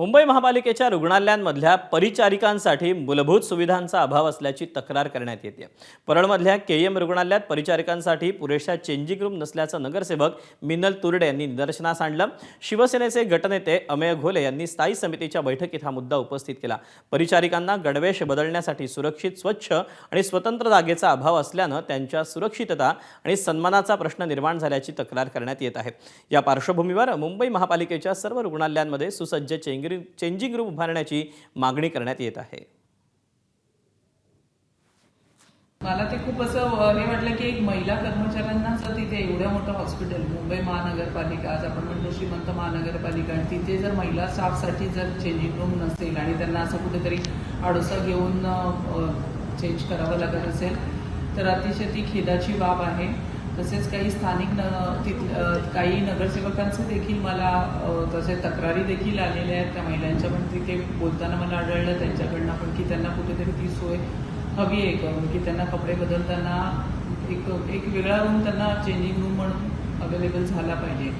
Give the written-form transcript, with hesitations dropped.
मुंबई महापालिकेच्या रुग्णालयांमधल्या परिचारिकांसाठी मूलभूत सुविधांचा अभाव असल्याची तक्रार करण्यात येते। परळमधल्या केएम रुग्णालयात परिचारिकांसाठी पुरेशा चेंजिंग रूम नसल्याचं नगरसेवक मिनल तुर्डे यांनी निदर्शनास आणलं। शिवसेनेचे गटनेते अमेय घोले यांनी स्थायी समितीच्या बैठकीत हा मुद्दा उपस्थित केला। परिचारिकांना गणवेश बदलण्यासाठी सुरक्षित, स्वच्छ आणि स्वतंत्र जागेचा अभाव असल्यानं त्यांच्या सुरक्षितता आणि सन्मानाचा प्रश्न निर्माण झाल्याची तक्रार करण्यात येत आहे। या पार्श्वभूमीवर मुंबई महापालिकेच्या सर्व रुग्णालयांमध्ये सुसज्ज चेंजिंग रूम उभारण्याची मागणी करण्यात येत आहे। मला ते खूप असं हे वाटलं की एक महिला कर्मचाऱ्यांना जर तिथे एवढ्या मोठं हॉस्पिटल मुंबई महानगरपालिका, आज आपण म्हणतो श्रीमंत महानगरपालिका, आणि तिथे जर महिला स्टाफसाठी जर चेंजिंग रूम नसेल आणि त्यांना असं कुठेतरी आडोसा घेऊन चेंज करावं लागत असेल तर अतिशय ती खेदाची बाब आहे। तसेच काही स्थानिक काही नगरसेवकांचे देखील मला तसे तक्रारी देखील आलेल्या आहेत त्या महिलांच्या, पण तिथे बोलताना मला आढळलं त्यांच्याकडनं पण की त्यांना कुठेतरी ती सोय हवी आहे करून की त्यांना कपडे बदलताना एक वेगळा रूम त्यांना चेंजिंग रूम म्हणून अवेलेबल झाला पाहिजे।